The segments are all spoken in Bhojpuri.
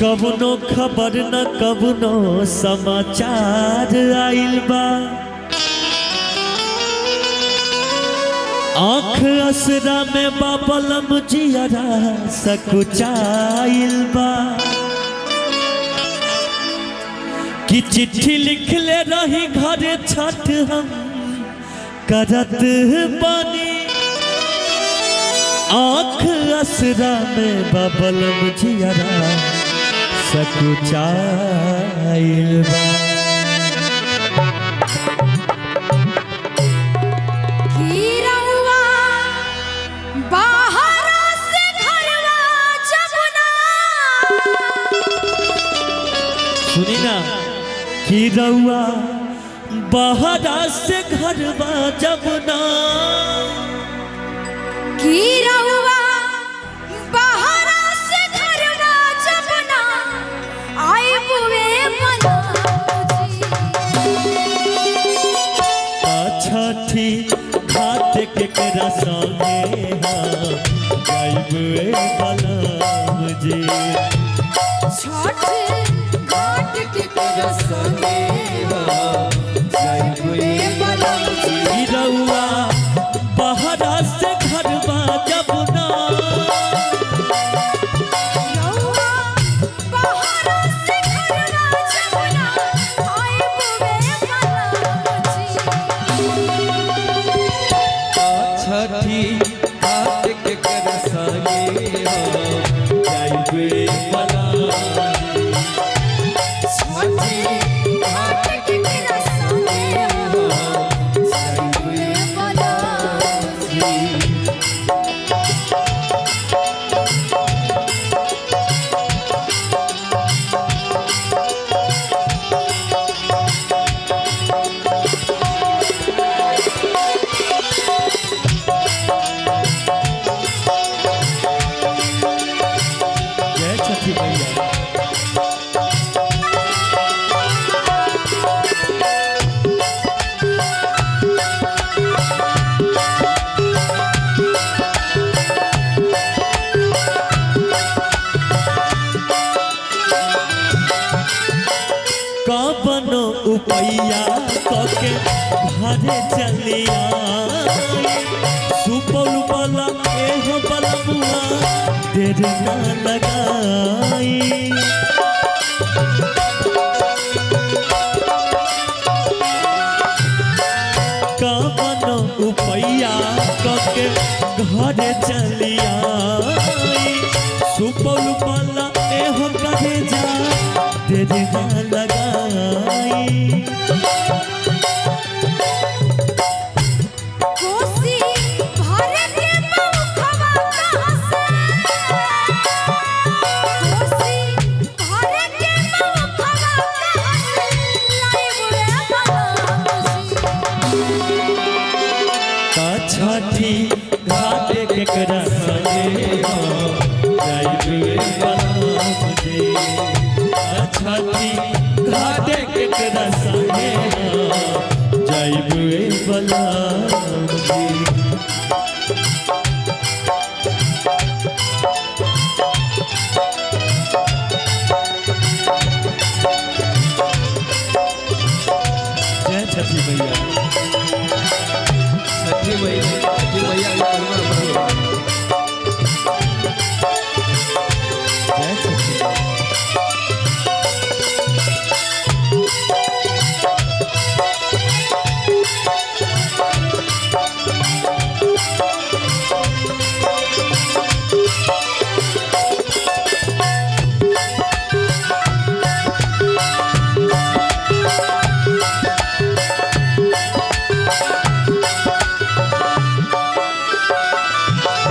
कवनो खबर न कवनो समाचार आइल बा। आँख असरा में बाबलम जियरा सकुचाइल बा। कि चिट्ठी लिखले रही घरे छठ हम करत बानी। आँख असरा में बाबलम जियरा सकुचाइल बा। सुनी ना कि रउआ बहरा से घरवा जबना। कि रउआ बहरा से घरवा जबना आई बुए मनाजी। छठी घाट के करा संगे गाइबे बलम जी। छठ घाट के करा संगे गाइबे बलम जी। रउआ बहरा से घरवा जबना। रउआ बहरा से घरवा जबना आई बुए मनाजी। छठी घाट के कर संगे गाइबे बलम। छठी घाट के करा संगे गाइबे मनाजी। जय छठी मैया। कबनो उपैया कके घरे चलिया। सुपौल वाला एहो बलमुआ देर ना लगाई। कबनो उपैया कके घरे चलिया। सुपौल वाला एहो करे जा देर ना लगाई। कोसी भर के मौखवा कहाँ से। कोसी भर के मौखवा कहाँ से लाइब रे मनाजी। छठी घाट के करा संगे गाइबे बलम जी। छठी घाट के करा संगे गाइबे बलम जी। जय छठी मैया। छठी मैया की महिमा बढ़िया। जय छठी मैया।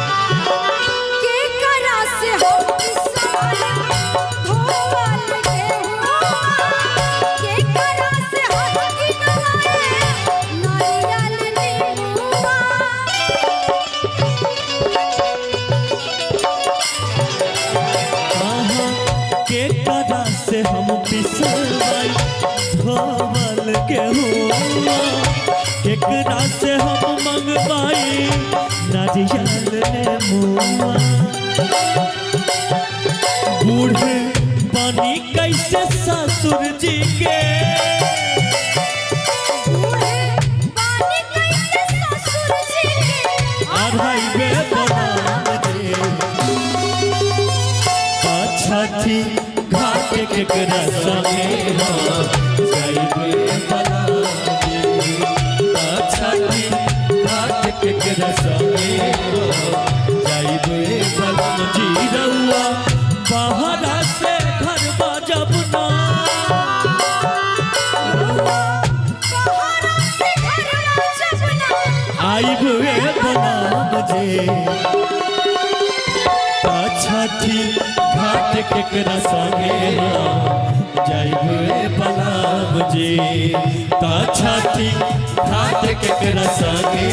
के करा से हम किसाया धोवल गेहुआ। के करा से हम किनवाए नारियल नींबुआ। के करा से हम पिसवाई धोवल गेहुआ। केकरा से हम मंगवाई नारियल नेमुआ। बूढ़े बनी कैसे ससुर जी के बूढ़े बानी कैसे ससुर जी के अढ़ाई बलम जी छठी घाट केकरा संगे जाइबे बलम जी छठी घाट केकरा संगे जाइबे बलम जी रउआ बाहरा से घर जब ना बहरा से घरवा जब ना आइबे बलम जी छठी घाट केकरा संगे जाइबे बलम जी छठी घाट केकरा संगे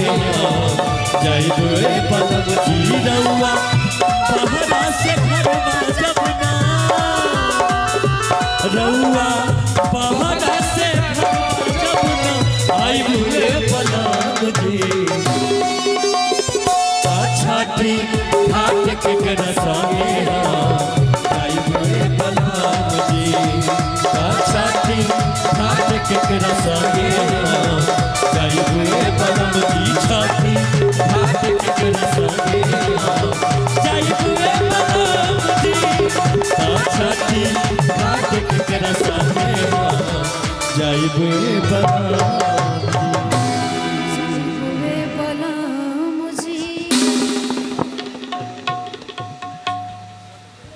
जाइबे बलम जी रउआ बाहरा से घरवा जब ना रउआ बाहरा से घरवा जब ना आइबे बलम जी छठी घाट केकरा संगे जाइबे बलम जी छठी घाट केकरा संगे जाइबे बलम जी छठी घाट केकरा संगे जाइबे बलम जी छठी घाट केकरा संगे जाइबे बलम